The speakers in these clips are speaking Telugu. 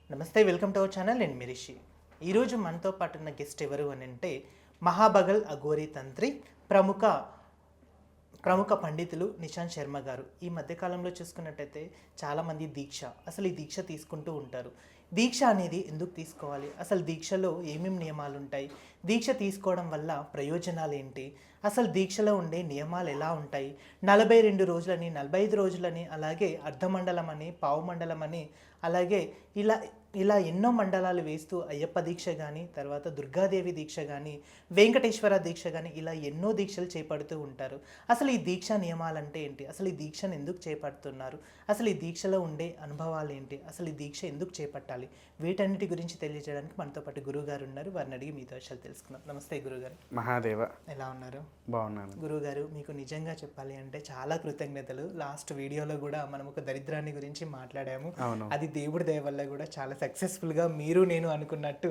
నమస్తే, వెల్కమ్ టు అవర్ ఛానల్. నేను మీ రిషి. ఈరోజు మనతో పాటు ఉన్న గెస్ట్ ఎవరు అని అంటే మహాబగల్ అఘోరి తంత్రి, ప్రముఖ ప్రముఖ పండితులు నిశాంత్ శర్మ గారు. ఈ మధ్యకాలంలో చూసుకున్నట్టయితే చాలామంది అసలు ఈ దీక్ష తీసుకుంటూ ఉంటారు. దీక్ష అనేది ఎందుకు తీసుకోవాలి, అసలు దీక్షలో ఏమేమి నియమాలు ఉంటాయి, దీక్ష తీసుకోవడం వల్ల ప్రయోజనాలు ఏంటి, అసలు దీక్షలో ఉండే నియమాలు ఎలా ఉంటాయి, 42 రోజులని 45 రోజులని, అలాగే అర్ధమండలం అని, పావు మండలం అని, అలాగే ఇలా ఇలా ఎన్నో మండలాలు వేస్తూ అయ్యప్ప దీక్ష కానీ, తర్వాత దుర్గాదేవి దీక్ష కానీ, వెంకటేశ్వర దీక్ష కానీ, ఇలా ఎన్నో దీక్షలు చేపడుతూ ఉంటారు. అసలు ఈ దీక్ష నియమాలు అంటే ఏంటి, అసలు ఈ దీక్షను ఎందుకు చేపడుతున్నారు, అసలు ఈ దీక్షలో ఉండే అనుభవాలు ఏంటి, అసలు ఈ దీక్ష ఎందుకు చేపట్టాలి, వీటన్నిటి గురించి తెలియజేయడానికి మనతో పాటు గురువుగారు ఉన్నారు. వారిని అడిగి మీతో విషయాలు తెలుసుకుందాం. నమస్తే గురుగారు. మహాదేవ. ఎలా ఉన్నారు? బాగున్నాను గురువుగారు. మీకు నిజంగా చెప్పాలి అంటే చాలా కృతజ్ఞతలు. లాస్ట్ వీడియోలో కూడా మనం ఒక దరిద్రాన్ని గురించి మాట్లాడాము. అది దేవుడి దయ వల్ల కూడా చాలా సక్సెస్ఫుల్గా మీరు నేను అనుకున్నట్టు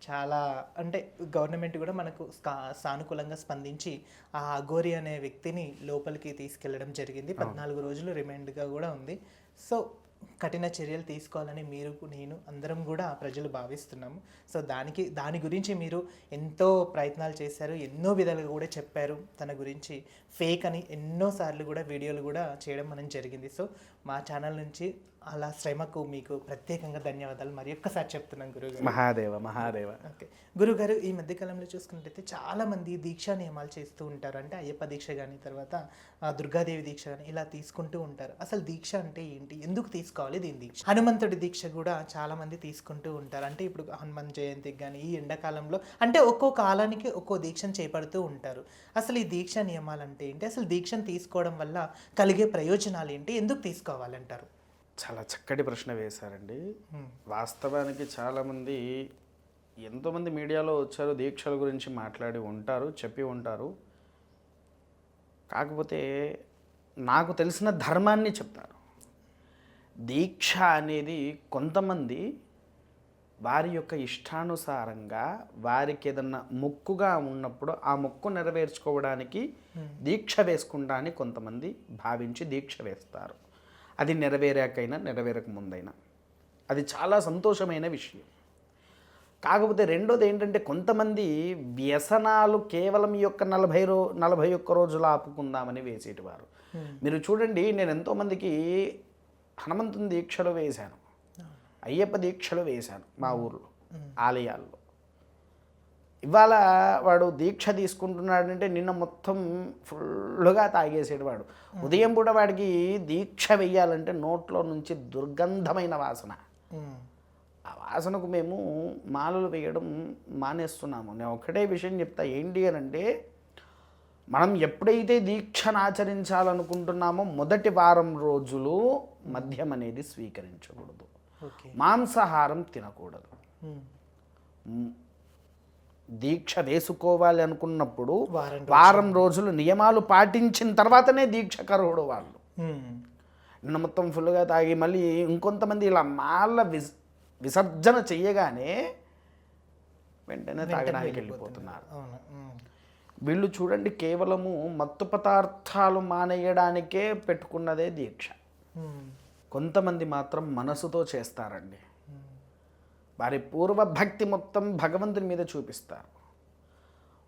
చాలా అంటే గవర్నమెంట్ కూడా మనకు సానుకూలంగా స్పందించి ఆ అఘోరి అనే వ్యక్తిని లోపలికి తీసుకెళ్లడం జరిగింది. 14 రోజులు రిమైండ్గా కూడా ఉంది. సో కఠిన చర్యలు తీసుకోవాలని మీరు నేను అందరం కూడా ప్రజలు భావిస్తున్నాము. సో దాని గురించి మీరు ఎంతో ప్రయత్నాలు చేశారు, ఎన్నో విధాలుగా కూడా చెప్పారు. తన గురించి ఫేక్ అని ఎన్నోసార్లు కూడా వీడియోలు కూడా చేయడం మనం జరిగింది. సో మా ఛానల్ నుంచి అలా శ్రమకు మీకు ప్రత్యేకంగా ధన్యవాదాలు మరి ఒక్కసారి చెప్తున్నాం గురుగారు. మహాదేవ. మహాదేవ. ఓకే గురుగారు, ఈ మధ్యకాలంలో చూసుకున్నట్టయితే చాలామంది దీక్షా నియమాలు చేస్తూ ఉంటారు. అంటే అయ్యప్ప దీక్ష కానీ, తర్వాత దుర్గాదేవి దీక్ష కానీ ఇలా తీసుకుంటూ ఉంటారు. అసలు దీక్ష అంటే ఏంటి, ఎందుకు తీసుకోవాలి దీని దీక్ష? హనుమంతుడి దీక్ష కూడా చాలామంది తీసుకుంటూ ఉంటారు. అంటే ఇప్పుడు హనుమంత్ జయంతికి కానీ ఈ ఎండాకాలంలో అంటే ఒక్కో కాలానికి ఒక్కో దీక్షను చేపడుతూ ఉంటారు. అసలు ఈ దీక్ష నియమాలు అంటే ఏంటి, అసలు దీక్షను తీసుకోవడం వల్ల కలిగే ప్రయోజనాలు ఏంటి, ఎందుకు తీసుకోవాలంటారు? చాలా చక్కటి ప్రశ్న వేశారండి. వాస్తవానికి చాలామంది ఎంతోమంది మీడియాలో వచ్చారు, దీక్షల గురించి మాట్లాడి ఉంటారు, చెప్పి ఉంటారు. కాకపోతే నాకు తెలిసిన ధర్మాన్ని చెప్తారు. దీక్ష అనేది కొంతమంది వారి యొక్క ఇష్టానుసారంగా వారికి ఏదన్నా మొక్కుగా ఉన్నప్పుడు ఆ మొక్కు నెరవేర్చుకోవడానికి దీక్ష వేసుకుంటా అని కొంతమంది భావించి దీక్ష వేస్తారు. అది నెరవేరాకైనా నెరవేరక ముందైనా అది చాలా సంతోషమైన విషయం. కాకపోతే రెండోది ఏంటంటే కొంతమంది వ్యసనాలు కేవలం ఈ యొక్క 41 రోజులు ఆపుకుందామని వేసేటివారు. మీరు చూడండి, నేను ఎంతోమందికి హనుమంతుని దీక్షలు వేశాను, అయ్యప్ప దీక్షలు వేశాను మా ఊర్లో ఆలయాల్లో. ఇవాళ వాడు దీక్ష తీసుకుంటున్నాడంటే నిన్న మొత్తం ఫుల్గా తాగేసాడు వాడు. ఉదయం కూడా వాడికి దీక్ష వెయ్యాలంటే నోట్లో నుంచి దుర్గంధమైన వాసన. ఆ వాసనకు మేము మాలలు వేయడం మానేస్తున్నాము. నేను ఒకటే విషయం చెప్తా, ఏంటి అని అంటే మనం ఎప్పుడైతే దీక్షను ఆచరించాలనుకుంటున్నామో మొదటి వారం రోజులు మద్యం అనేది స్వీకరించకూడదు, మాంసాహారం తినకూడదు. దీక్ష వేసుకోవాలి అనుకున్నప్పుడు వారం రోజులు నియమాలు పాటించిన తర్వాతనే దీక్షకరుడు వాళ్ళు. నిన్న మొత్తం ఫుల్గా తాగి మళ్ళీ ఇంకొంతమంది ఇలా మాల విసర్జన చెయ్యగానే వెంటనే తాగడానికి వెళ్ళిపోతున్నారు. వీళ్ళు చూడండి, కేవలము మత్తు పదార్థాలు మానేయడానికే పెట్టుకున్నదే దీక్ష. కొంతమంది మాత్రం మనసుతో చేస్తారండి. వారి పూర్వ భక్తి మొత్తం భగవంతుని మీద చూపిస్తారు.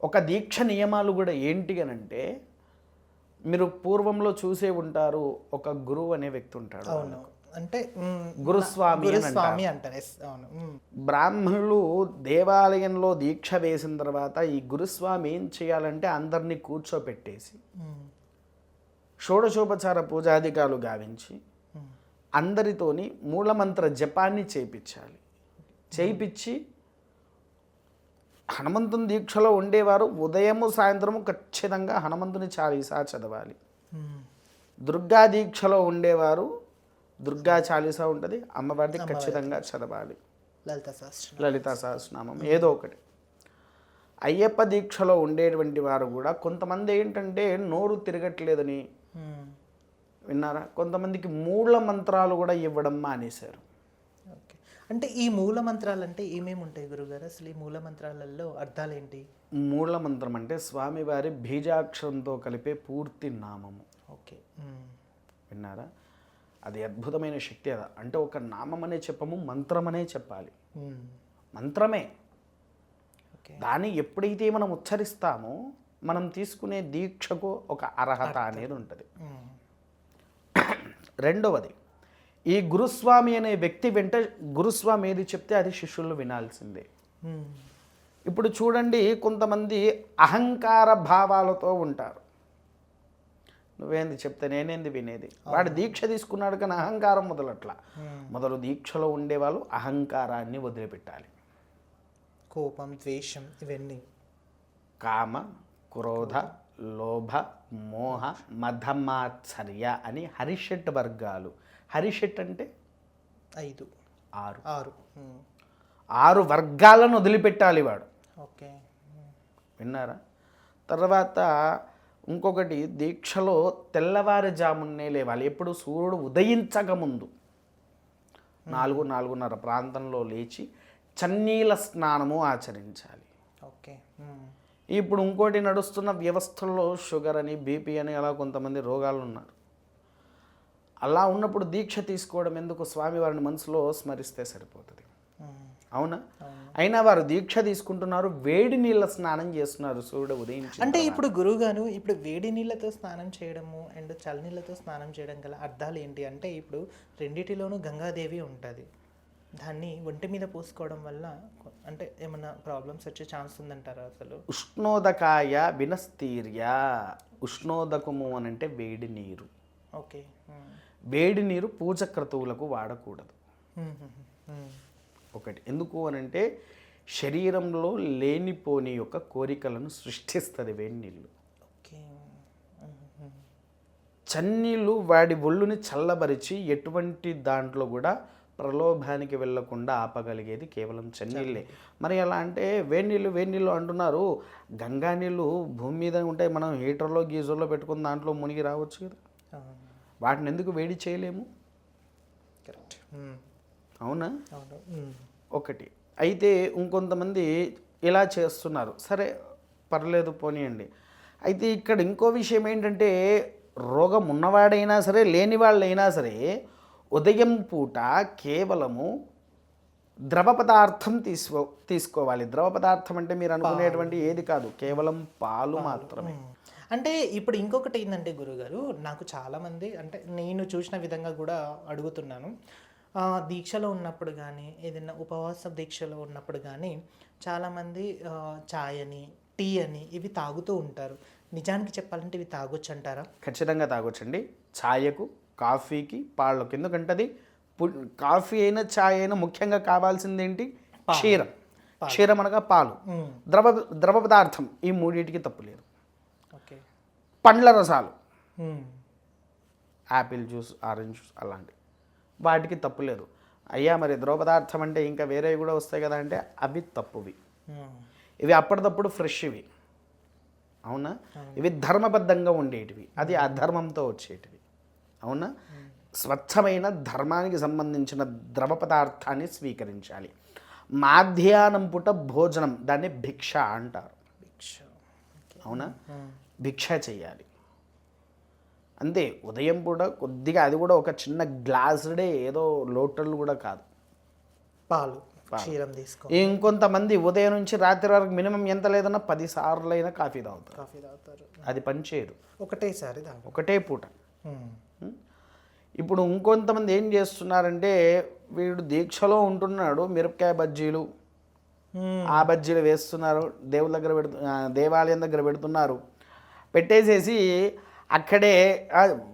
ఒక దీక్ష నియమాలు కూడా ఏంటి అని అంటే, మీరు పూర్వంలో చూసే ఉంటారు, ఒక గురువు అనే వ్యక్తి ఉంటాడు, అంటే గురుస్వామి అంటారు. బ్రాహ్మణులు దేవాలయంలో దీక్ష వేసిన తర్వాత ఈ గురుస్వామి ఏం చేయాలంటే అందరినీ కూర్చోపెట్టేసి షోడశోపచార పూజాధికారులు గావించి అందరితోని మూలమంత్ర జపాన్ని చేయించి హనుమంతుని దీక్షలో ఉండేవారు ఉదయము సాయంత్రము ఖచ్చితంగా హనుమంతుని చాలీసా చదవాలి. దుర్గా దీక్షలో ఉండేవారు దుర్గా చాలీసా ఉంటుంది, అమ్మవారిని ఖచ్చితంగా చదవాలి, లలితా సహస్రనామం ఏదో ఒకటి. అయ్యప్ప దీక్షలో ఉండేటువంటి వారు కూడా కొంతమంది ఏంటంటే నోరు తిరగట్లేదని విన్నారా, కొంతమందికి మూల మంత్రాలు కూడా ఇవ్వడం మానేశారు. అంటే ఈ మూల మంత్రాలు అంటే ఏమేమి ఉంటాయి గురుగారు? అసలు ఈ మూల మంత్రాలలో అర్థాలు ఏంటి? మూల మంత్రం అంటే స్వామివారి బీజాక్షరంతో కలిపే పూర్తి నామము. ఓకే, విన్నారా? అది అద్భుతమైన శక్తి. అది అంటే ఒక నామం అనే చెప్పము, మంత్రం అనే చెప్పాలి. మ్మ్. మంత్రమే. ఓకే. దాన్ని ఎప్పుడైతే మనం ఉచ్చరిస్తామో మనం తీసుకునే దీక్షకు ఒక అర్హత అనేది ఉంటుంది. మ్మ్. రెండవది, ఈ గురుస్వామి అనే వ్యక్తి వెంట గురుస్వామి ఏది చెప్తే అది శిష్యులు వినాల్సిందే. మ్మ్. ఇప్పుడు చూడండి, కొంతమంది అహంకార భావాలతో ఉంటారు. నువ్వేంది చెప్తే నేనేంది వినేది. వాడు దీక్ష తీసుకున్నాడు కానీ అహంకారం మొదలట్లా. మొదలు దీక్షలో ఉండేవాళ్ళు అహంకారాన్ని వదిలిపెట్టాలి. కోపం, ద్వేషం ఇవన్నీ. కామ, క్రోధ, లోభ, మోహ, మధమాత్సర్య అని హరిషట్ వర్గాలు. హరిషట్ అంటే 5 6. 6. 6 వర్గాలను వదిలిపెట్టాలి వాడు. ఓకే. విన్నారా? తర్వాత ఇంకొకటి, దీక్షలో తెల్లవారుజామునే లేవాలి. ఎప్పుడు సూర్యుడు ఉదయించక ముందు 4-4:30 ప్రాంతంలో లేచి చన్నీల స్నానము ఆచరించాలి. ఓకే. ఇప్పుడు ఇంకోటి నడుస్తున్న వ్యవస్థల్లో షుగర్ అని, బీపీ అని అలా కొంతమంది రోగాలు ఉన్నారు. అలా ఉన్నప్పుడు దీక్ష తీసుకోవడం ఎందుకు? స్వామివారిని మనసులో స్మరిస్తే సరిపోతుంది. అవునా? అయినా వారు దీక్ష తీసుకుంటున్నారు, వేడి నీళ్ళ స్నానం చేస్తున్నారు సూర్యుడు ఉదయించి. అంటే ఇప్పుడు గురువుగారు, ఇప్పుడు వేడి నీళ్ళతో స్నానం చేయడము అండ్ చల్లనీళ్ళతో స్నానం చేయడం గల అర్థాలు ఏంటి అంటే, ఇప్పుడు రెండిటిలోనూ గంగాదేవి ఉంటుంది. దాన్ని ఒంటి మీద పోసుకోవడం వల్ల అంటే ఏమన్నా ప్రాబ్లమ్స్ వచ్చే ఛాన్స్ ఉందంటారా అసలు? ఉష్ణోదకాయ వినస్తీర్య. ఉష్ణోదకము అని అంటే వేడి నీరు. ఓకే. వేడి నీరు పూజ క్రతువులకు వాడకూడదు. ఒకటి ఎందుకు అని అంటే శరీరంలో లేనిపోని యొక్క కోరికలను సృష్టిస్తుంది వేడి నీళ్ళు. ఓకే. చన్నీళ్ళు వాడి ఒళ్ళుని చల్లబరిచి ఎటువంటి దాంట్లో కూడా ప్రలోభానికి వెళ్లకుండా ఆపగలిగేది కేవలం చన్నీళ్ళే. మరి ఎలా అంటే వేడి నీళ్ళు అంటున్నారు. గంగా నీళ్ళు భూమి మీద ఉంటాయి, మనం హీటర్లో గీజర్లో పెట్టుకుని దాంట్లో మునిగి రావచ్చు కదా. వాటిని ఎందుకు వేడి చేయలేము? కరెక్ట్. అవునా? అవును. ఒకటి. అయితే ఇంకొంతమంది ఇలా చేస్తున్నారు, సరే పర్లేదు పోనీయండి. అయితే ఇక్కడ ఇంకో విషయం ఏంటంటే, రోగం ఉన్నవాడైనా సరే లేని వాళ్ళైనా సరే ఉదయం పూట కేవలము ద్రవ పదార్థం తీసుకోవాలి. ద్రవ పదార్థం అంటే మీరు అనుకునేటువంటి ఏది కాదు, కేవలం పాలు మాత్రమే. అంటే ఇప్పుడు ఇంకొకటి ఏంటంటే గురుగారు, నాకు చాలామంది అంటే నేను చూసిన విధంగా కూడా అడుగుతున్నాను. దీక్షలో ఉన్నప్పుడు కానీ ఏదైనా ఉపవాస దీక్షలో ఉన్నప్పుడు కానీ చాలామంది చాయ్ అని, టీ అని ఇవి తాగుతూ ఉంటారు. నిజానికి చెప్పాలంటే ఇవి తాగొచ్చు అంటారా? ఖచ్చితంగా తాగొచ్చండి. ఛాయకు, కాఫీకి, పాళ్ళకు. ఎందుకంటే కాఫీ అయినా ఛాయ్ అయినా ముఖ్యంగా కావాల్సింది ఏంటి? క్షీరం. క్షీరం అనగా పాలు. ద్రవ పదార్థం. ఈ మూడింటికి తప్పు లేదు. ఓకే. పండ్ల రసాలు, యాపిల్ జ్యూస్, ఆరెంజ్ జ్యూస్ అలాంటివి, వాటికి తప్పు లేదు. అయ్యా మరి ద్రవ పదార్థం అంటే ఇంకా వేరేవి కూడా వస్తాయి కదా అంటే అవి తప్పువి. ఇవి అప్పటికప్పుడు ఫ్రెష్ ఇవి. అవునా? ఇవి ధర్మబద్ధంగా ఉండేటివి, అది అధర్మంతో వచ్చేటివి. అవునా? స్వచ్ఛమైన ధర్మానికి సంబంధించిన ద్రవ పదార్థాన్ని స్వీకరించాలి. మధ్యాహ్నం పూట భోజనం, దాన్ని భిక్ష అంటారు. అవునా? భిక్ష చేయాలి అంతే. ఉదయం పూట కొద్దిగా, అది కూడా ఒక చిన్న గ్లాసుడే, ఏదో లోటర్లు కూడా కాదు, పాలు, క్షీరం తీసుకో. ఇంకొంతమంది ఉదయం నుంచి రాత్రి వరకు మినిమం ఎంత లేదన్నా 10 సార్లైనా కాఫీ తాగుతారు. అది పనిచేయదు. ఒకటే పూట. ఇప్పుడు ఇంకొంతమంది ఏం చేస్తున్నారంటే, వీడు దీక్షలో ఉంటున్నాడు, మిరపకాయ బజ్జీలు, ఆ బజ్జీలు వేస్తున్నారు, దేవాలయం దగ్గర పెడుతున్నారు, పెట్టేసేసి అక్కడే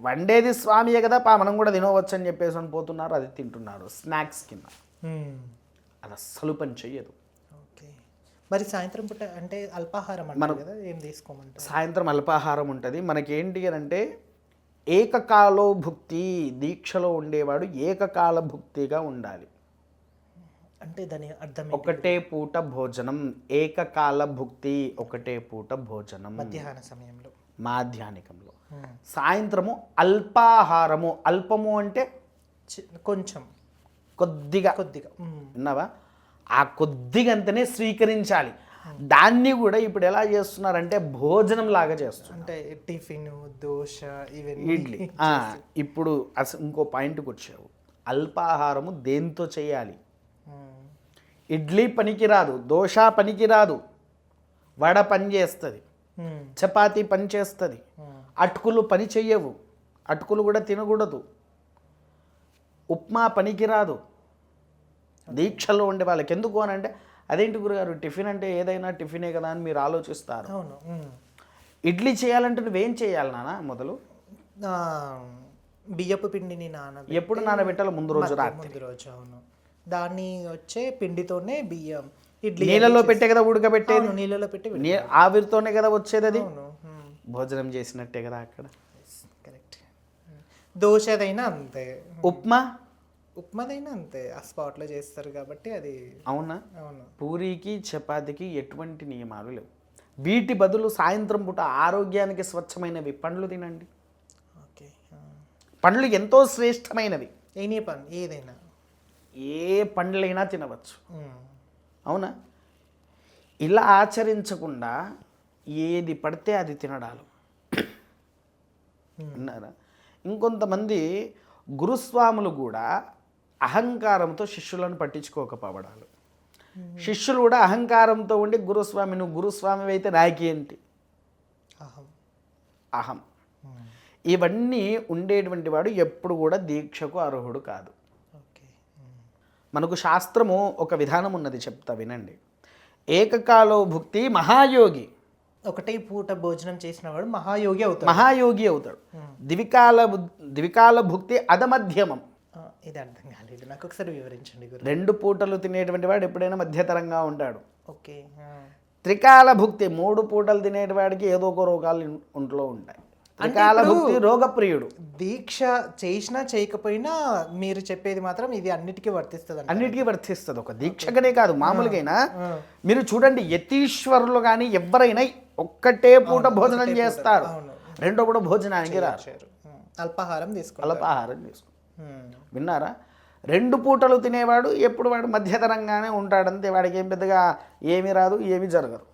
వండేది స్వామియే కదా మనం కూడా తినవచ్చు అని చెప్పేసి అని పోతున్నారు, అది తింటున్నారు స్నాక్స్ కింద. అది అస్సలు పని చెయ్యదు. ఓకే. మరి సాయంత్రం పూట అంటే అల్పాహారం అంటారు కదా, ఏం తీసుకోమంటారు? సాయంత్రం అల్పాహారం ఉంటుంది. మనకేంటి అని అంటే ఏకకాలో భుక్తి. దీక్షలో ఉండేవాడు ఏకకాల భుక్తిగా ఉండాలి. అంటే దాని అర్థం ఒకటే పూట భోజనం. ఏకకాల భుక్తి, ఒకటే పూట భోజనం. మధ్యాహ్న సమయంలో, మాధ్యాహ్నికంలో. సాయంత్రము అల్పాహారము. అల్పము అంటే కొంచెం, కొద్దిగా. కొద్దిగా. విన్నావా? ఆ కొద్దిగంతనే స్వీకరించాలి. దాన్ని కూడా ఇప్పుడు ఎలా చేస్తున్నారంటే భోజనం లాగా చేస్తున్నారు. అంటే టిఫిన్, దోశ, ఇవన్నీ ఇడ్లీ. ఇప్పుడు అసలు ఇంకో పాయింట్కి వచ్చావు, అల్పాహారము దేంతో చేయాలి? ఇడ్లీ పనికిరాదు, దోశ పనికిరాదు, వడ పని చేస్తుంది, చపాతీ పని చేస్తుంది, అటుకులు పని చెయ్యవు, అటుకులు కూడా తినకూడదు, ఉప్మా పనికిరాదు దీక్షలో ఉండే వాళ్ళకి. ఎందుకు అని అంటే, అదేంటి గురుగారు టిఫిన్ అంటే ఏదైనా టిఫినే కదా అని మీరు ఆలోచిస్తారు. అవును. ఇడ్లీ చేయాలంటే నువ్వేం చేయాలి నాన్న? మొదలు బియ్యపు పిండిని ఎప్పుడు నానబెట్టాలి? ముందు రోజు రాత్రి. ముందు రోజు. అవును. దాన్ని వచ్చే పిండితోనే బియ్యం ఇడ్లీ నీళ్ళలో పెట్టే కదా ఉడకబెట్టేది, నీళ్ళలో పెట్టి ఆవిరితోనే కదా వచ్చేది, అది అవును. భోజనం చేసినట్టే కదా అక్కడ. కరెక్ట్. దోశదైనా అంతే, ఉప్మాదైనా అంతే, ఆ స్పాట్లో చేస్తారు కాబట్టి అది. అవునా? అవును. పూరీకి చపాతీకి ఎటువంటి నియమాలు లేవు. వీటి బదులు సాయంత్రం పూట ఆరోగ్యానికి స్వచ్ఛమైనవి పండ్లు తినండి. ఓకే. పండ్లు ఎంతో శ్రేష్టమైనవి. ఎనీ పని ఏదైనా, ఏ పండ్లైనా తినవచ్చు. అవునా? ఇలా ఆచరించకుండా ఏది పడితే అది తినడాలు అన్నారా? ఇంకొంతమంది గురుస్వాములు కూడా అహంకారంతో శిష్యులను పట్టించుకోకపోవడాలు. శిష్యులు కూడా అహంకారంతో ఉండి గురుస్వామి, నువ్వు గురుస్వామి అయితే నాకేంటి, అహం, ఇవన్నీ ఉండేటువంటి వాడు ఎప్పుడు కూడా దీక్షకు అర్హుడు కాదు. మనకు శాస్త్రము ఒక విధానం ఉన్నది, చెప్తా వినండి. ఏకకాలో భుక్తి మహాయోగి. ఒకటే పూట భోజనం చేసిన వాడు మహాయోగి అవుతాడు. ద్వికాల భుక్తి అధమధ్యమం. ఇది అర్థం కాలేదు, నాకు ఒకసారి వివరించండి గురు. 2 పూటలు తినేటువంటి వాడు ఎప్పుడైనా మధ్యతరంగా ఉంటాడు. ఓకే. త్రికాల భుక్తి 3 పూటలు తినేటి వాడికి ఏదో ఒక రోగాలు ఒంట్లో ఉంటాయి. త్రికాల భుక్తి రోగప్రియుడు. దీక్ష చేసినా చేయకపోయినా మీరు చెప్పేది మాత్రం ఇది అన్నిటికీ వర్తిస్తుంది. అన్నిటికీ వర్తిస్తుంది. ఒక దీక్షకనే కాదు, మామూలుగా మీరు చూడండి, యతీశ్వరులు కానీ ఎవరైనా ఒక్కటే పూట భోజనం చేస్తారు, రెండో పూట భోజనానికి రారు, అల్పాహారం తీసుకుంటారు. విన్నారా? 2 పూటలు తినేవాడు ఎప్పుడు వాడు మధ్యతరంగానే ఉంటాడంతే, వాడికి ఏం పెద్దగా ఏమీ రాదు, ఏమీ జరగదు.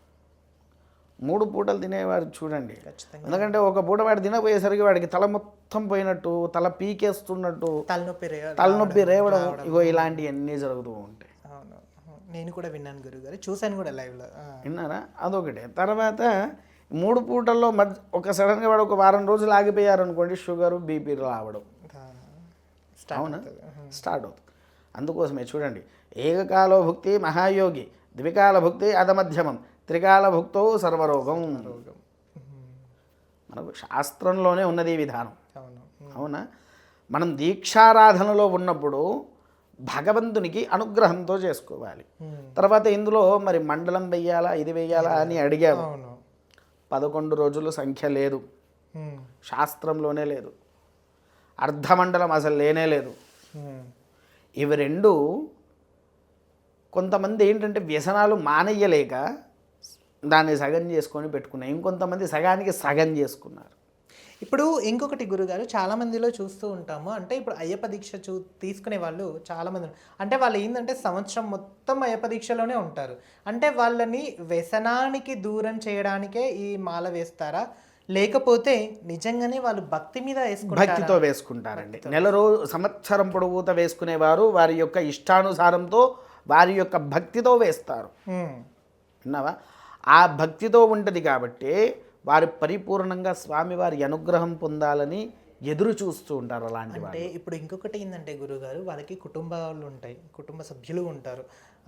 3 పూటలు తినేవాడు చూడండి, ఎందుకంటే ఒక పూట వాడు తినపోయేసరికి వాడికి తల మొత్తం పోయినట్టు, తల పీకేస్తున్నట్టు, తలనొప్పి రేవడం, ఇగో ఇలాంటివన్నీ జరుగుతూ ఉంటాయి. నేను కూడా విన్నాను గురుగారు, చూశాను కూడా లైవ్లో. విన్నారా? అదొకటే. తర్వాత 3 పూటల్లో ఒక సడన్గా వాడు ఒక వారం రోజులు ఆగిపోయారనుకోండి, షుగరు, బీపీ రావడం అవునా స్టార్ట్ అవుతుంది. అందుకోసమే చూడండి, ఏకకాలో భుక్తి మహాయోగి, ద్వికాల భుక్తి అధమధ్యమం, త్రికాల భుక్తో సర్వరోగం. మనకు శాస్త్రంలోనే ఉన్నది ఈ విధానం. అవునా? మనం దీక్షారాధనలో ఉన్నప్పుడు భగవంతునికి అనుగ్రహంతో చేసుకోవాలి. తర్వాత ఇందులో మరి మండలం వెయ్యాలా, ఇది వెయ్యాలా అని అడిగారు. 11 రోజులు సంఖ్య లేదు, శాస్త్రంలోనే లేదు. అర్ధమండలం అసలు లేనే లేదు. ఇవి 2 కొంతమంది ఏంటంటే వ్యసనాలు మానేయలేక దాన్ని సగం చేసుకొని పెట్టుకున్నారు, ఇంకొంతమంది సగానికి సగం చేసుకున్నారు. ఇప్పుడు ఇంకొకటి గురుగారు, చాలా మందిలో చూస్తూ ఉంటాము, అంటే ఇప్పుడు అయ్యప్ప దీక్ష తీసుకునే వాళ్ళు చాలామంది, అంటే వాళ్ళు ఏంటంటే సంవత్సరం మొత్తం అయ్యప్ప దీక్షలోనే ఉంటారు. అంటే వాళ్ళని వ్యసనానికి దూరం చేయడానికే ఈ మాల వేస్తారా, లేకపోతే నిజంగానే వాళ్ళు భక్తి మీద భక్తితో వేసుకుంటారండి? సంవత్సరం పొడవుతా వేసుకునేవారు వారి యొక్క ఇష్టానుసారంతో, వారి యొక్క భక్తితో వేస్తారు. విన్నావా? ఆ భక్తితో ఉంటుంది కాబట్టి వారు పరిపూర్ణంగా స్వామివారి అనుగ్రహం పొందాలని ఎదురు చూస్తూ ఉంటారు. అలాంటి అంటే ఇప్పుడు ఇంకొకటి ఏంటంటే గురుగారు, వాళ్ళకి కుటుంబాలు ఉంటాయి, కుటుంబ సభ్యులు ఉంటారు.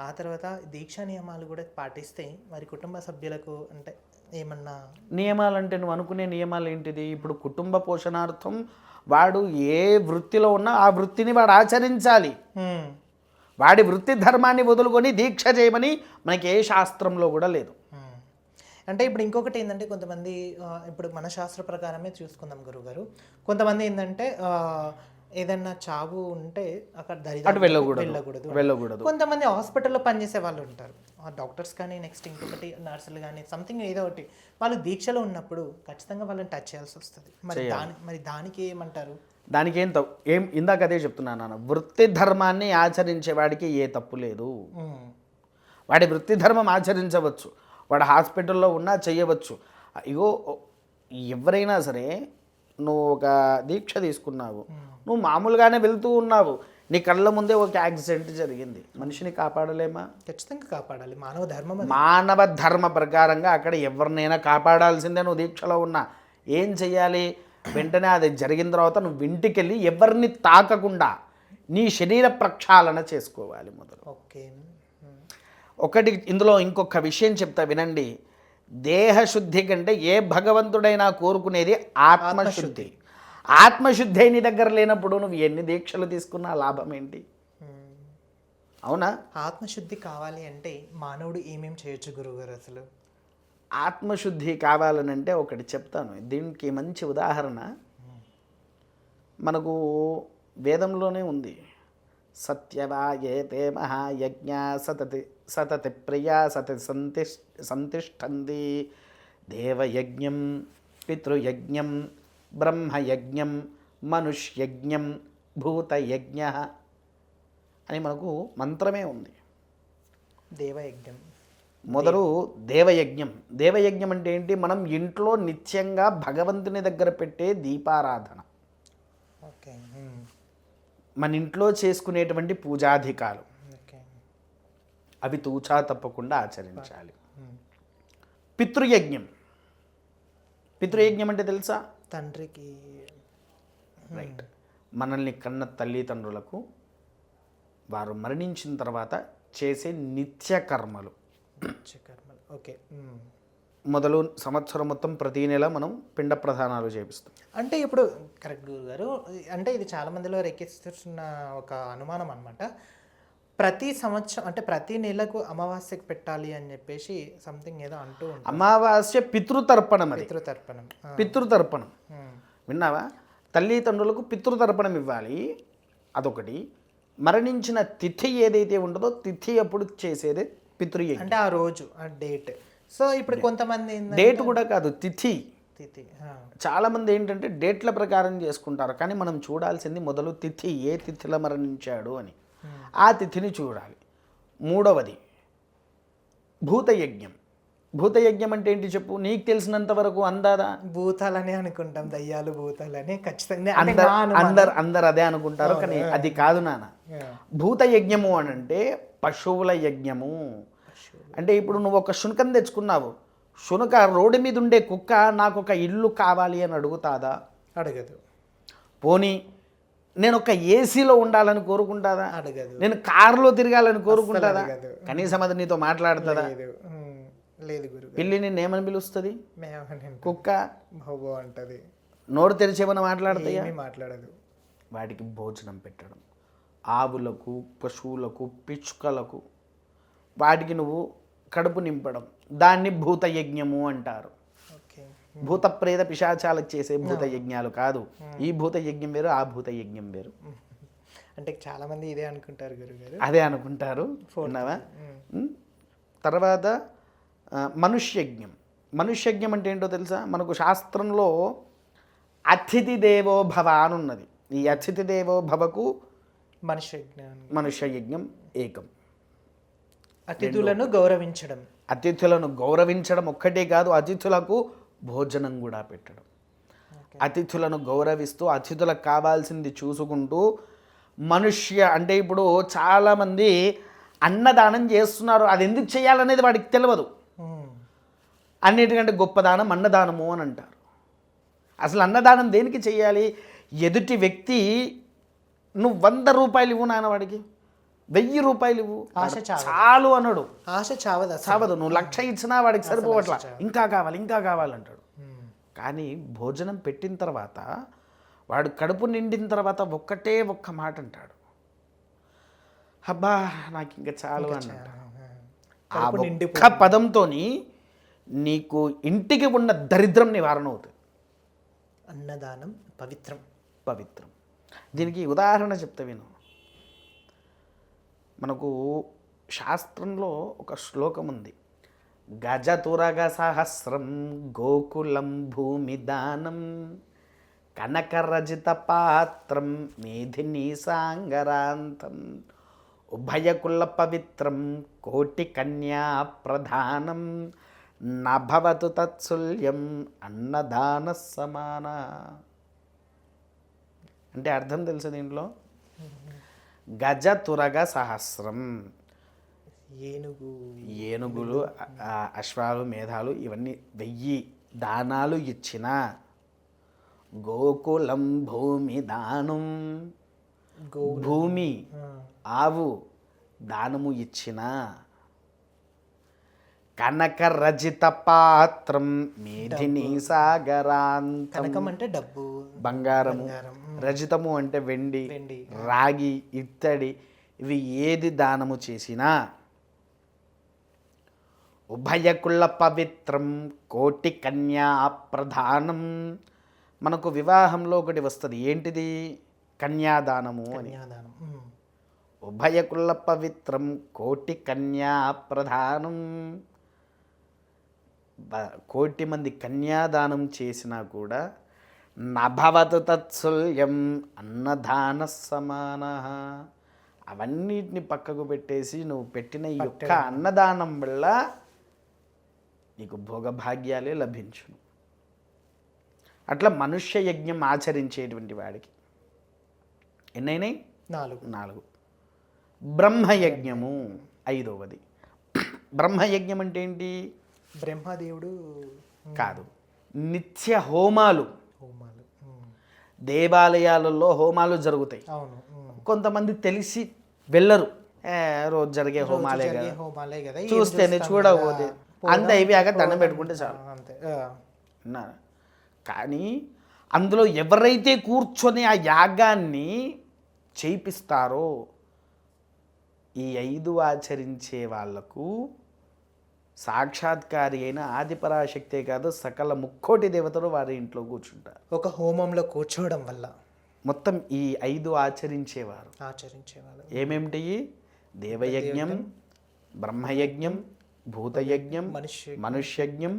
ఆ తర్వాత దీక్షా నియమాలు కూడా పాటిస్తే వారి కుటుంబ సభ్యులకు అంటే ఏమన్నా నియమాలు అంటే నువ్వు అనుకునే నియమాలు ఏంటిది? ఇప్పుడు కుటుంబ పోషణార్థం వాడు ఏ వృత్తిలో ఉన్నా ఆ వృత్తిని వాడు ఆచరించాలి. వాడి వృత్తి ధర్మాన్ని వదులుకొని దీక్ష చేయమని మనకి ఏ శాస్త్రంలో కూడా లేదు. అంటే ఇప్పుడు ఇంకొకటి ఏంటంటే కొంతమంది, ఇప్పుడు మన శాస్త్ర ప్రకారమే చూసుకుందాం గురుగారు, కొంతమంది ఏంటంటే ఏదన్నా చావు ఉంటే అక్కడ వెళ్ళకూడదు. కొంతమంది హాస్పిటల్లో పనిచేసే వాళ్ళు ఉంటారు, డాక్టర్స్ కానీ, నెక్స్ట్ ఇంకొకటి నర్సులు కానీ, సంథింగ్ ఏదో ఒకటి, వాళ్ళు దీక్షలో ఉన్నప్పుడు ఖచ్చితంగా వాళ్ళని టచ్ చేయాల్సి వస్తుంది. మరి దానికి ఏమంటారు? దానికి ఏం ఇందాక అదే చెప్తున్నాను నాన్న, వృత్తి ధర్మాన్ని ఆచరించే వాడికి ఏ తప్పు లేదు. వాడి వృత్తి ధర్మం ఆచరించవచ్చు. వాడు హాస్పిటల్లో ఉన్నా చేయవచ్చు. ఇగో ఎవరైనా సరే నువ్వు ఒక దీక్ష తీసుకున్నావు, నువ్వు మామూలుగానే వెళ్తూ ఉన్నావు, నీ కళ్ళ ముందే ఒక యాక్సిడెంట్ జరిగింది, మనిషిని కాపాడలేమా? ఖచ్చితంగా కాపాడాలి, మానవ ధర్మం అది. మానవ ధర్మ ప్రకారంగా అక్కడ ఎవరినైనా కాపాడాల్సిందే. నువ్వు దీక్షలో ఉన్నా ఏం చెయ్యాలి? వెంటనే అది జరిగిన తర్వాత నువ్వు ఇంటికి వెళ్ళి ఎవరిని తాకకుండా నీ శరీర ప్రక్షాళన చేసుకోవాలి మొదలు. ఓకే. ఒకటి ఇందులో ఇంకొక విషయం చెప్తా వినండి. దేహశుద్ధి కంటే ఏ భగవంతుడైనా కోరుకునేది ఆత్మశుద్ధి. ఆత్మశుద్ధి నీ దగ్గర లేనప్పుడు నువ్వు ఎన్ని దీక్షలు తీసుకున్నా లాభం ఏంటి? అవునా? ఆత్మశుద్ధి కావాలి అంటే మానవుడు ఏమేం చేయొచ్చు గురువుగారు అసలు? ఆత్మశుద్ధి కావాలనంటే ఒకటి చెప్తాను. దీనికి మంచి ఉదాహరణ మనకు వేదంలోనే ఉంది. సత్యవాయేతే మహాయజ్ఞ సతతి ప్రియా సతతి సంతిష్టంది దేవయజ్ఞం పితృయజ్ఞం బ్రహ్మయజ్ఞం మనుష్యజ్ఞం భూతయజ్ఞ అని మనకు మంత్రమే ఉంది. దేవయజ్ఞం మొదలు దేవయజ్ఞం. దేవయజ్ఞం అంటే ఏంటి? మనం ఇంట్లో నిత్యంగా భగవంతుని దగ్గర పెట్టే దీపారాధన, ఓకే, మన ఇంట్లో చేసుకునేటువంటి పూజాధికాలు, ఓకే, అవి తూచా తప్పకుండా ఆచరించాలి. పితృయజ్ఞం. పితృయజ్ఞం అంటే తెలుసా? తండ్రికి, రైట్. మనల్ని కన్న తల్లిదండ్రులకు వారు మరణించిన తర్వాత చేసే నిత్య కర్మలు. ఓకే. మొదలు సంవత్సరం మొత్తం ప్రతి నెల మనం పిండ ప్రధానాలు చేపిస్తాం. అంటే ఇప్పుడు కరెక్ట్ గురుగారు, అంటే ఇది చాలా మందిలో రేకెత్తుతున్న ఒక అనుమానం అనమాట. ప్రతి సంవత్సరం అంటే ప్రతి నెలకు అమావాస్యకు పెట్టాలి అని చెప్పేసి సంథింగ్ ఏదో అంటూ ఉంటారు. అమావాస్య పితృతర్పణం. అది పితృతర్పణం. పితృతర్పణం విన్నావా? తల్లిదండ్రులకు పితృతర్పణం ఇవ్వాలి, అదొకటి. మరణించిన తిథి ఏదైతే ఉంటుందో తిథి అప్పుడు చేసేదే పితృయజ్ఞం. అంటే ఆ రోజు ఆ డేట్. సో ఇప్పుడు కొంతమంది డేట్ కూడా కాదు, తిథి. తిథి. చాలామంది ఏంటంటే డేట్ల ప్రకారం చేసుకుంటారు, కానీ మనం చూడాల్సింది మొదలు తిథి, ఏ తిథిలో మరణించాడు అని ఆ తిథిని చూడాలి. మూడవది భూతయజ్ఞం. భూతయజ్ఞం అంటే ఏంటి చెప్పు, నీకు తెలిసినంత వరకు అందాదా? భూతాలని అనుకుంటాం, దయ్యాలు భూతాలని ఖచ్చితంగా అందరు అదే అనుకుంటారు, కానీ అది కాదు నాన్న. భూతయజ్ఞము అని అంటే పశువుల యజ్ఞము. అంటే ఇప్పుడు నువ్వు ఒక శునకం తెచ్చుకున్నావు, శునక రోడ్డు మీద ఉండే కుక్క నాకు ఒక ఇల్లు కావాలి అని అడుగుతాదా? అడగదు. పోనీ నేను ఒక ఏసీలో ఉండాలని కోరుకుంటాదా? అడగదు. నేను కారులో తిరగాలని కోరుకుంటాదా? కనీసం అది నీతో మాట్లాడుతుందా? లేదు గురు. పిల్లి నిన్ను ఏమని పిలుస్తుంది? కుక్క అంటది. నోరు తెరిచేమని మాట్లాడతాయా? మాట్లాడదు. వాటికి భోజనం పెట్టడం, ఆవులకు, పశువులకు, పిచ్చుకలకు వాటికి నువ్వు కడుపు నింపడం, దాన్ని భూతయజ్ఞము అంటారు. భూత ప్రేత పిశాచాలకు చేసే భూతయజ్ఞాలు కాదు. ఈ భూతయజ్ఞం వేరు, ఆ భూతయజ్ఞం వేరు. అంటే చాలా మంది ఇదే అనుకుంటారు గురుగారు. అదే అనుకుంటారు. విన్నావా? తర్వాత మనుష్యజ్ఞం. మనుష్యజ్ఞం అంటే ఏంటో తెలుసా? మనకు శాస్త్రంలో అతిథి దేవో భవ అని ఉన్నది. ఈ అతిథి దేవో భవకు మనుష్యయజ్ఞం ఏకం. అతిథులను గౌరవించడం. అతిథులను గౌరవించడం ఒక్కటే కాదు, అతిథులకు భోజనం కూడా పెట్టడం. అతిథులను గౌరవిస్తూ అతిథులకు కావాల్సింది చూసుకుంటూ మనుష్య అంటే ఇప్పుడు చాలామంది అన్నదానం చేస్తున్నారు, అది ఎందుకు చేయాలనేది వాడికి తెలియదు. అన్నిటికంటే గొప్ప దానం అన్నదానము అని అంటారు. అసలు అన్నదానం దేనికి చేయాలి? ఎదుటి వ్యక్తి నువ్వు 100 రూపాయలు ఇవ్వు నాన్న, వాడికి 1000 రూపాయలు ఇవ్వు, ఆశ చాలు అన్నాడు. ఆశ చావదు. నువ్వు 1,00,000 ఇచ్చినా వాడికి సరిపోవట్లా, ఇంకా కావాలి ఇంకా కావాలంటాడు. కానీ భోజనం పెట్టిన తర్వాత వాడు కడుపు నిండిన తర్వాత ఒక్కటే ఒక్క మాట అంటాడు, అబ్బా నాకు ఇంకా చాలు అన్నాడు. ఆ ఒక్క పదంతో నీకు ఇంటికి ఉన్న దరిద్రం నివారణ అవుతుంది. అన్నదానం పవిత్రం. పవిత్రం. దీనికి ఉదాహరణ చెప్తా విను. మనకు శాస్త్రంలో ఒక శ్లోకం ఉంది. గజతురగ సహస్రం గోకులం భూమి దానం కనకరజిత పాత్రం మేధిని సాంగరాంతం ఉభయకుల పవిత్రం కోటి కన్యా ప్రధానం నభవతు తత్సల్యం అన్నదాన సమాన. అంటే అర్థం తెలుసు దీంట్లో, గజ తురగ సహస్రం, ఏనుగులు అశ్వాలు మేధాలు ఇవన్నీ 1000 దానాలు ఇచ్చిన, గోకులం భూమి దానం, భూమి ఆవు దానము ఇచ్చిన, కనక రజిత పాత్రం మేధిని సాగరాంతం. కనకం అంటే డబ్బు, బంగారము, రజితము అంటే వెండి, రాగి, ఇత్తడి, ఇవి ఏది దానము చేసినా, ఉభయకుల పవిత్రం కోటి కన్యా ప్రధానం. మనకు వివాహంలో ఒకటి వస్తుంది, ఏంటిది? కన్యాదానము అని. ఉభయకుల పవిత్రం కోటి కన్యా ప్రధానం. 1,000,000 మంది కన్యాదానం చేసినా కూడా నభవతు తత్సల్యం అన్నదాన సమాన. అవన్నిటిని పక్కకు పెట్టేసి నువ్వు పెట్టిన ఈ యొక్క అన్నదానం వల్ల నీకు భోగభాగ్యాలే లభించును. అట్లా మనుష్య యజ్ఞం ఆచరించేటువంటి వాడికి ఎన్నైనాయి? 4. బ్రహ్మయజ్ఞము 5వది. బ్రహ్మయజ్ఞం అంటే ఏంటి? బ్రహ్మదేవుడు కాదు, నిత్య హోమాలు. దేవాలయాలలో హోమాలు జరుగుతాయి. కొంతమంది తెలిసి వెళ్ళరు, రోజు జరిగే హోమాలే కదా, చూస్తేనే చూడబోతే అంతే, అయిపోయాక దండం పెట్టుకుంటే చాలు. కానీ అందులో ఎవరైతే కూర్చొని ఆ యాగాన్ని చేయిస్తారో, ఈ 5 ఆచరించే వాళ్లకు సాక్షాత్కారి అయిన ఆదిపరాశక్తే కాదు, సకల ముక్కోటి దేవతలు వారి ఇంట్లో కూర్చుంటారు. ఒక హోమంలో కూర్చోవడం వల్ల మొత్తం ఈ 5 ఆచరించేవారు ఏమేమిటి? దేవయజ్ఞం, బ్రహ్మయజ్ఞం, భూతయజ్ఞం, మనుష్యజ్ఞం,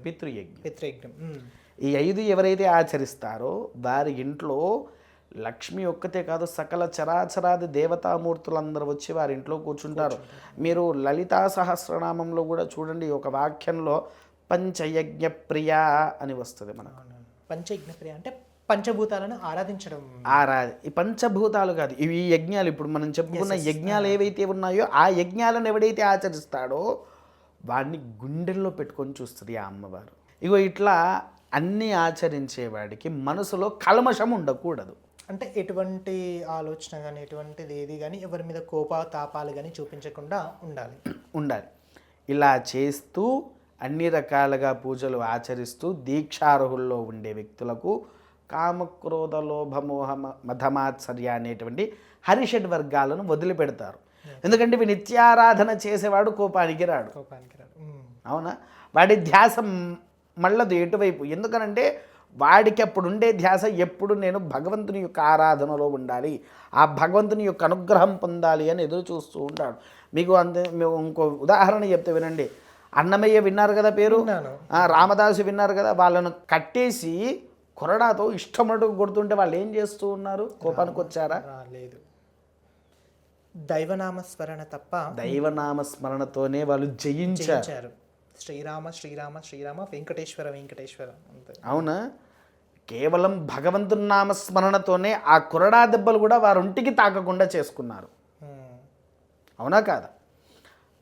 పితృయజ్ఞం. ఈ 5 ఎవరైతే ఆచరిస్తారో వారి ఇంట్లో లక్ష్మి ఒక్కతే కాదు, సకల చరాచరాది దేవతామూర్తులందరూ వచ్చి వారి ఇంట్లో కూర్చుంటారు. మీరు లలితా సహస్రనామంలో కూడా చూడండి, ఒక వాక్యంలో పంచయజ్ఞ ప్రియ అని వస్తుంది మనకు. పంచయజ్ఞ ప్రియ అంటే పంచభూతాలను ఆరాధించడం. ఈ పంచభూతాలు కాదు, ఇవి యజ్ఞాలు. ఇప్పుడు మనం చెప్పుకున్న యజ్ఞాలు ఏవైతే ఉన్నాయో ఆ యజ్ఞాలను ఎవడైతే ఆచరిస్తాడో వాడిని గుండెల్లో పెట్టుకొని చూస్తుంది ఆ అమ్మవారు. ఇగో ఇట్లా అన్నీ ఆచరించేవాడికి మనసులో కల్మషం ఉండకూడదు. అంటే ఎటువంటి ఆలోచన కానీ ఎటువంటిది ఏది కానీ ఎవరి మీద కోపతాపాలు కానీ చూపించకుండా ఉండాలి. ఇలా చేస్తూ అన్ని రకాలుగా పూజలు ఆచరిస్తూ దీక్షార్హుల్లో ఉండే వ్యక్తులకు కామక్రోధ లోభ మోహ మధమాత్సర్య అనేటువంటి హరిషడ్ వర్గాలను వదిలిపెడతారు. ఎందుకంటే ఇవి నిత్యారాధన చేసేవాడు కోపానికి రాడు. అవునా? వాడి ధ్యాస మళ్ళదు ఎటువైపు. ఎందుకనంటే వాడికి అప్పుడు ఉండే ధ్యాస ఎప్పుడు నేను భగవంతుని యొక్క ఆరాధనలో ఉండాలి, ఆ భగవంతుని యొక్క అనుగ్రహం పొందాలి అని ఎదురు చూస్తూ ఉంటాడు. మీకు ఇంకో ఉదాహరణ చెప్తే వినండి. అన్నమయ్య విన్నారు కదా పేరు, రామదాసు విన్నారు కదా. వాళ్ళను కట్టేసి కొరడాతో ఇష్టమటు కొడుతుంటే వాళ్ళు ఏం చేస్తూ ఉన్నారు? కోపానికి వచ్చారా? లేదు. దైవనామస్మరణ తప్ప, దైవనామస్మరణతోనే వాళ్ళు జయించారు. శ్రీరామ శ్రీరామ శ్రీరామ వెంకటేశ్వర వెంకటేశ్వర. అవునా? కేవలం భగవంతుని నామస్మరణతోనే ఆ కొరడా దెబ్బలు కూడా వారి ఒంటికి తాకకుండా చేసుకున్నారు. అవునా కాదా?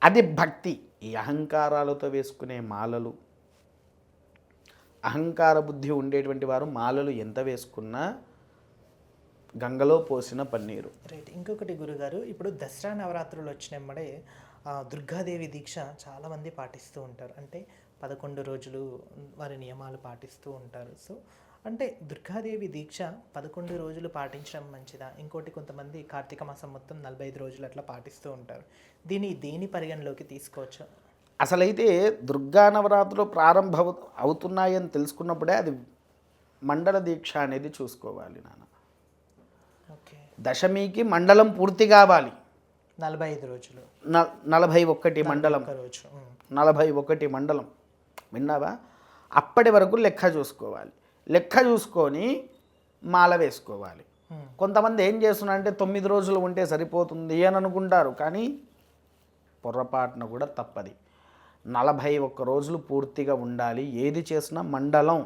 అది భక్తి. ఈ అహంకారాలతో వేసుకునే మాలలు, అహంకార బుద్ధి ఉండేటువంటి వారు మాలలు ఎంత వేసుకున్నా గంగలో పోసిన పన్నీరు. రైట్. ఇంకొకటి గురుగారు, ఇప్పుడు దసరా నవరాత్రులు వచ్చినమ్మడే దుర్గాదేవి దీక్ష చాలామంది పాటిస్తూ ఉంటారు. అంటే 11 రోజులు వారి నియమాలు పాటిస్తూ ఉంటారు. సో అంటే దుర్గాదేవి దీక్ష 11 రోజులు పాటించడం మంచిదా? ఇంకోటి, కొంతమంది కార్తీక మాసం మొత్తం 45 రోజులు అట్లా పాటిస్తూ ఉంటారు. దేని పరిగణలోకి తీసుకోవచ్చు? అసలైతే దుర్గా నవరాత్రులు ప్రారంభం అవుతున్నాయని తెలుసుకున్నప్పుడే అది మండల దీక్ష అనేది చూసుకోవాలి నాన్న. ఓకే. దశమికి మండలం పూర్తి కావాలి. 45 రోజులు, 41 మండలం, 41 మండలం విన్నావా? అప్పటి వరకు లెక్క చూసుకోవాలి. లెక్క చూసుకొని మాల వేసుకోవాలి. కొంతమంది ఏం చేస్తున్నారంటే 9 రోజులు ఉంటే సరిపోతుంది అని అనుకుంటారు. కానీ పొరపాటున కూడా తప్పది. 41 రోజులు పూర్తిగా ఉండాలి. ఏది చేసినా మండలం,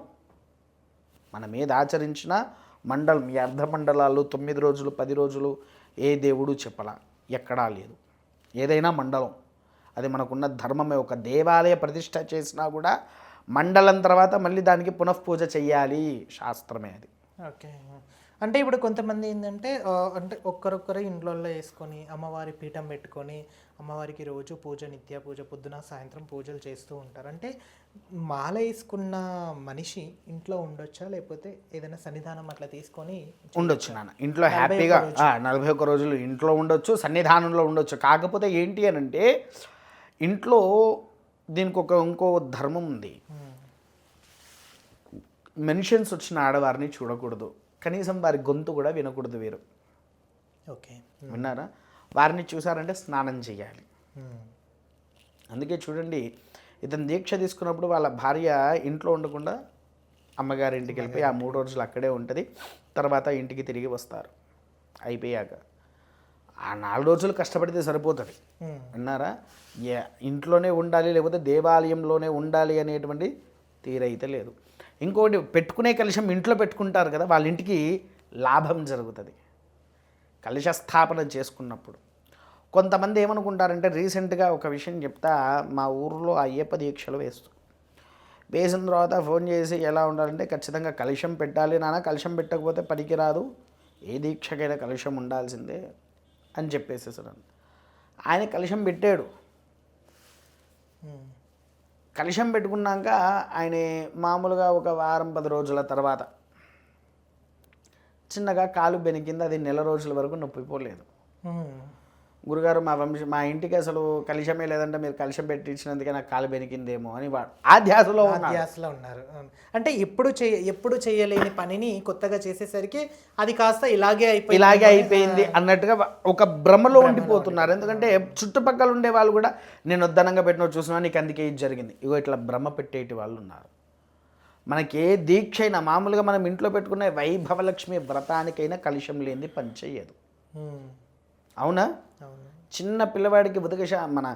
మనం ఏది ఆచరించినా మండలం. ఈ అర్ధమండలాలు 9 రోజులు 10 రోజులు ఏ దేవుడు చెప్పలా, ఎక్కడా లేదు. ఏదైనా మండలం. అది మనకున్న ధర్మమే. ఒక దేవాలయ ప్రతిష్ట చేసినా కూడా మండలం తర్వాత మళ్ళీ దానికి పునఃపూజ చెయ్యాలి, శాస్త్రమే అది. ఓకే. అంటే ఇప్పుడు కొంతమంది ఏంటంటే అంటే ఒక్కరొక్కరు ఇండ్లల్లో వేసుకొని అమ్మవారి పీఠం పెట్టుకొని అమ్మవారికి రోజు పూజ, నిత్య పూజ, పొద్దున సాయంత్రం పూజలు చేస్తూ ఉంటారు. అంటే మాల వేసుకున్న మనిషి ఇంట్లో ఉండొచ్చా, లేకపోతే ఏదైనా సన్నిధానం అట్లా తీసుకొని ఉండొచ్చు నాన్న ఇంట్లో హ్యాపీగా. 41 రోజులు ఇంట్లో ఉండొచ్చు, సన్నిధానంలో ఉండొచ్చు. కాకపోతే ఏంటి అని అంటే ఇంట్లో దీనికి ఇంకో ధర్మం ఉంది. మెన్షన్స్ వచ్చిన ఆడవారిని చూడకూడదు, కనీసం వారి గొంతు కూడా వినకూడదు వీరు. ఓకే. విన్నారా? వారిని చూసారంటే స్నానం చేయాలి. అందుకే చూడండి, ఇతను దీక్ష తీసుకున్నప్పుడు వాళ్ళ భార్య ఇంట్లో ఉండకుండా అమ్మగారి ఇంటికి వెళ్ళిపోయి ఆ 3 రోజులు అక్కడే ఉంటుంది. తర్వాత ఇంటికి తిరిగి వస్తారు. అయిపోయాక ఆ 4 రోజులు కష్టపడితే సరిపోతుంది. విన్నారా? ఇంట్లోనే ఉండాలి, లేకపోతే దేవాలయంలోనే ఉండాలి అనేటువంటి తీరైతే లేదు. ఇంకోటి, పెట్టుకునే కలశం ఇంట్లో పెట్టుకుంటారు కదా, వాళ్ళ ఇంటికి లాభం జరుగుతుంది కలశ స్థాపన చేసుకున్నప్పుడు. కొంతమంది ఏమనుకుంటారంటే, రీసెంట్గా ఒక విషయం చెప్తా. మా ఊరిలో అయ్యప్ప దీక్షలు వేసిన తర్వాత ఫోన్ చేసి ఎలా ఉండాలంటే, ఖచ్చితంగా కలశం పెట్టాలి నాన్న, కలశం పెట్టకపోతే పనికిరాదు, ఏ దీక్షకైనా కలశం ఉండాల్సిందే అని చెప్పేసేసాను. ఆయన కలశం పెట్టాడు. కలశం పెట్టుకున్నాక ఆయన మామూలుగా ఒక వారం 10 రోజుల తర్వాత చిన్నగా కాలు బెనికింది. అది నెల రోజుల వరకు నొప్పిపోలేదు. గురుగారు, మా ఇంటికి అసలు కలశమే లేదంటే మీరు కలశం పెట్టించినందుకే నాకు కాలు బెనికిందేమో అని వాడు ఆ ధ్యాసలో ఉన్నారు. అంటే ఎప్పుడు చేయలేని పనిని కొత్తగా చేసేసరికి అది కాస్త ఇలాగే అయిపోయింది అన్నట్టుగా ఒక భ్రమలో ఉండిపోతున్నారు. ఎందుకంటే చుట్టుపక్కల ఉండే వాళ్ళు కూడా నేను వద్దనంగా పెట్టిన చూసినా నీకు అందుకే ఇది జరిగింది, ఇగో ఇట్లా భ్రమ పెట్టేటి వాళ్ళు ఉన్నారు. మనకి ఏ దీక్ష అయినా మామూలుగా మనం ఇంట్లో పెట్టుకునే వైభవలక్ష్మి వ్రతానికైనా కలశం లేనిది పని చెయ్యదు. అవునా? చిన్న పిల్లవాడికి మన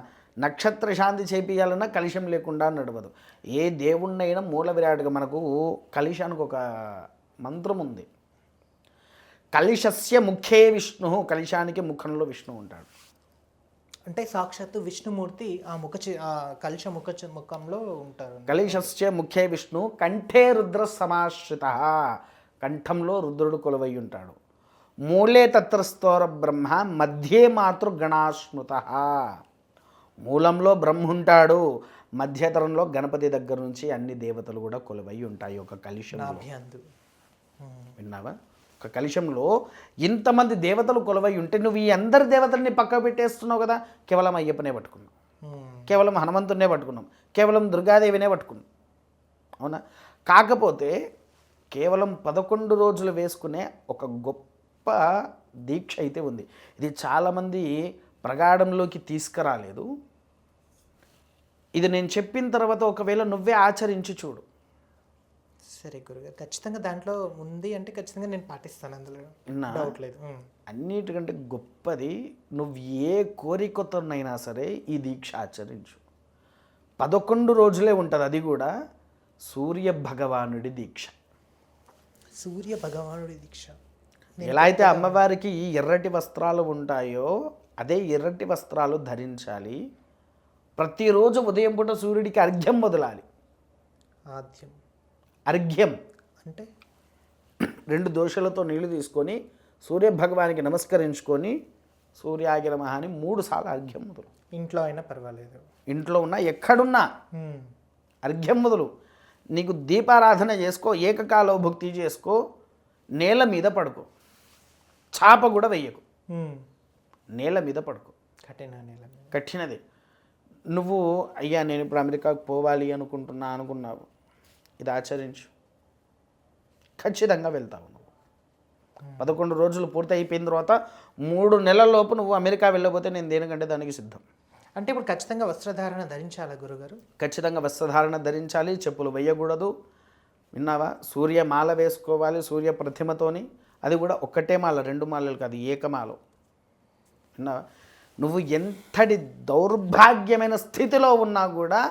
నక్షత్ర శాంతి చేపియాలన్నా కలశం లేకుండా నడవదు. ఏ దేవుణ్ణైనా మూల విరాటుగా మనకు కలశానికి ఒక మంత్రం ఉంది. కలశస్య ముఖే విష్ణు, కలశానికి ముఖంలో విష్ణు ఉంటాడు. అంటే సాక్షాత్తు విష్ణుమూర్తి ఆ కలశ ముఖంలో ఉంటారు. కలశస్య ముఖే విష్ణు, కంఠే రుద్ర సమాశ్రిత, కంఠంలో రుద్రుడు కొలువై ఉంటాడు. మూలే తత్రస్తోర బ్రహ్మ, మధ్యే మాతృగణాశ్నుత, మూలంలో బ్రహ్మ ఉంటాడు, మధ్యతరంలో గణపతి దగ్గర నుంచి అన్ని దేవతలు కూడా కొలువై ఉంటాయి ఒక కలశంలో. విన్నావా? ఒక కలశంలో ఇంతమంది దేవతలు కొలువై ఉంటే నువ్వు ఈ అందరి దేవతల్ని పక్క పెట్టేస్తున్నావు కదా. కేవలం అయ్యప్పనే పట్టుకున్నాం, కేవలం హనుమంతున్నే పట్టుకున్నాం, కేవలం దుర్గాదేవినే పట్టుకున్నాం. అవునా? కాకపోతే కేవలం 11 రోజులు వేసుకునే ఒక గొప్ప దీక్ష అయితే ఉంది. ఇది చాలామంది ప్రగాఢంలోకి తీసుకురాలేదు. ఇది నేను చెప్పిన తర్వాత ఒకవేళ నువ్వే ఆచరించి చూడు. సరే గురుగారు, ఖచ్చితంగా దాంట్లో ఉంది అంటే ఖచ్చితంగా నేను పాటిస్తాను, అందులో డౌట్ లేదు. అన్నిటికంటే గొప్పది, నువ్వు ఏ కోరికతోనైనా సరే ఈ దీక్ష ఆచరించు. 11 రోజులే ఉంటుంది. అది కూడా సూర్య భగవానుడి దీక్ష. సూర్య భగవానుడి దీక్ష. ఎలా అయితే అమ్మవారికి ఎర్రటి వస్త్రాలు ఉంటాయో అదే ఎర్రటి వస్త్రాలు ధరించాలి. ప్రతిరోజు ఉదయం పూట సూర్యుడికి అర్ఘ్యం వదలాలి. అర్ఘ్యం అంటే 2 దోశలతో నీళ్లు తీసుకొని సూర్యభగవానికి నమస్కరించుకొని సూర్యాయ నమః అని 3 సార్లు అర్ఘ్యం మొదలు. ఇంట్లో అయినా పర్వాలేదు, ఇంట్లో ఉన్నా ఎక్కడున్నా అర్ఘ్యం మొదలు. నీకు దీపారాధన చేసుకో, ఏకకాలో భక్తి చేసుకో, నేల మీద పడుకో, చాప కూడా వెయ్యకు, నేల మీద పడుకో. కఠినది. నువ్వు అయ్యా నేను ఇప్పుడు అమెరికాకు పోవాలి అనుకున్నావు, ఇది ఆచరించు, ఖచ్చితంగా వెళ్తావు. నువ్వు 11 రోజులు పూర్తి అయిపోయిన తర్వాత 3 నెలల లోపు నువ్వు అమెరికా వెళ్ళకపోతే నేను దేనికంటే దానికి సిద్ధం. అంటే ఇప్పుడు ఖచ్చితంగా వస్త్రధారణ ధరించాలా గురుగారు? ఖచ్చితంగా వస్త్రధారణ ధరించాలి, చెప్పులు వేయకూడదు. విన్నావా? సూర్యమాల వేసుకోవాలి, సూర్య ప్రతిమతోని. అది కూడా ఒక్కటే మాల, 2 మాలలు కాదు, ఏకమాల. విన్నావా? నువ్వు ఎంతటి దౌర్భాగ్యమైన స్థితిలో ఉన్నా కూడా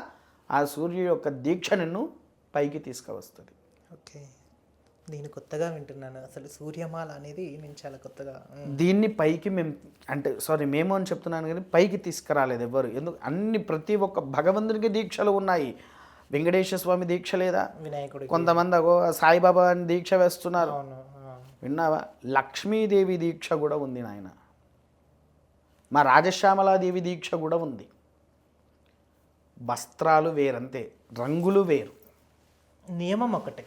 ఆ సూర్యుడి యొక్క దీక్ష నిన్ను పైకి తీసుకువస్తుంది. ఓకే, నేను కొత్తగా వింటున్నాను అసలు సూర్యమాల అనేది. నేను చాలా కొత్తగా దీన్ని పైకి మేము అని చెప్తున్నాను కానీ పైకి తీసుకురాలేదు ఎవరు. ప్రతి ఒక్క భగవంతునికి దీక్షలు ఉన్నాయి. వెంకటేశ్వర స్వామి దీక్ష లేదా, వినాయకుడు, కొంతమంది సాయిబాబా అని దీక్ష వేస్తున్నారు. అవును. విన్నావా? లక్ష్మీదేవి దీక్ష కూడా ఉంది నాయన. మా రాజశ్యామలాదేవి దీక్ష కూడా ఉంది. వస్త్రాలు వేరంతే, రంగులు వేరు, నియమం ఒకటే,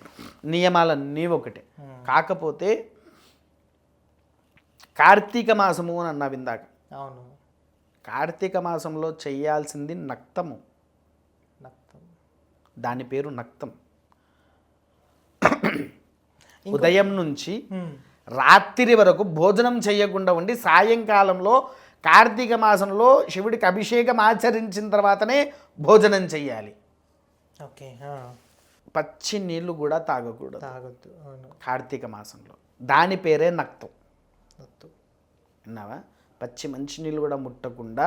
నియమాలన్నీ ఒకటే. కాకపోతే కార్తీక మాసము అని అన్నా విందాక. అవును, కార్తీక మాసంలో చేయాల్సింది నక్తము. దాని పేరు నక్తం. ఉదయం నుంచి రాత్రి వరకు భోజనం చేయకుండా ఉండి సాయంకాలంలో కార్తీక మాసంలో శివుడికి అభిషేకం ఆచరించిన తర్వాతనే భోజనం చెయ్యాలి. ఓకే, పచ్చి నీళ్లు కూడా తాగకూడదు తాగొద్దు. అవును, కార్తీక మాసంలో. దాని పేరే నక్తం. విన్నావా? పచ్చి మంచినీళ్ళు కూడా ముట్టకుండా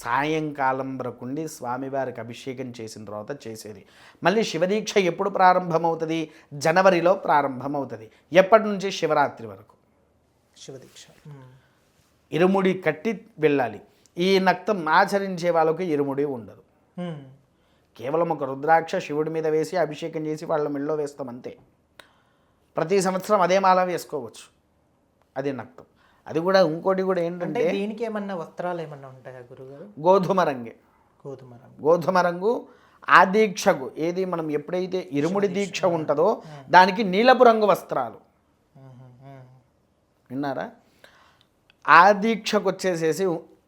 సాయంకాలం వరకుండి స్వామివారికి అభిషేకం చేసిన తర్వాత చేసేది. మళ్ళీ శివదీక్ష ఎప్పుడు ప్రారంభమవుతుంది? జనవరిలో ప్రారంభమవుతుంది. ఎప్పటి నుంచి? శివరాత్రి వరకు శివదీక్ష. ఇరుముడి కట్టి వెళ్ళాలి. ఈ నక్తం ఆచరించే వాళ్ళకి ఇరుముడి ఉండదు. కేవలం ఒక రుద్రాక్ష శివుడి మీద వేసి అభిషేకం చేసి వాళ్ళ మెళ్ళో వేస్తాం అంతే. ప్రతి సంవత్సరం అదే మాల వేసుకోవచ్చు. అది నక్తం. అది కూడా ఇంకోటి కూడా ఏంటంటే, దీనికి ఏమన్నా వస్త్రాలు ఏమన్నా ఉంటాయా గురుగారు? గోధుమ రంగే. గోధుమ రంగు ఆ దీక్షకు. ఏది మనం ఎప్పుడైతే ఇరుముడి దీక్ష ఉంటుందో దానికి నీలపు రంగు వస్త్రాలు. విన్నారా? ఆ దీక్షకు వచ్చేసేసి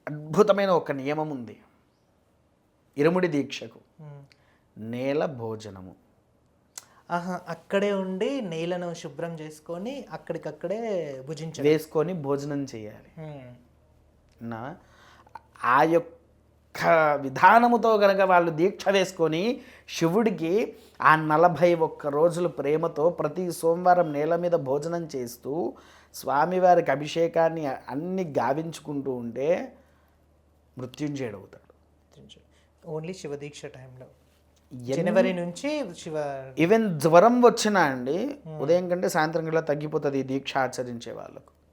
అద్భుతమైన ఒక నియమం ఉంది. ఇరుముడి దీక్షకు నేల భోజనము. అక్కడే ఉండి నేలను శుభ్రం చేసుకొని అక్కడికక్కడే వేసుకొని భోజనం చేయాలి. ఆ యొక్క విధానముతో కనుక వాళ్ళు దీక్ష వేసుకొని శివుడికి ఆ 41 రోజులు ప్రేమతో ప్రతి సోమవారం నేల మీద భోజనం చేస్తూ స్వామివారికి అభిషేకాన్ని అన్ని గావించుకుంటూ ఉంటే మృత్యుంజయుడవుతాడు. ఓన్లీ శివదీక్ష టైంలో జనవరి నుంచి ఈవెన్ జ్వరం వచ్చినా అండి ఉదయం కంటే సాయంత్రం కల్లా తగ్గిపోతుంది ఈ దీక్ష ఆచరించే వాళ్ళకు.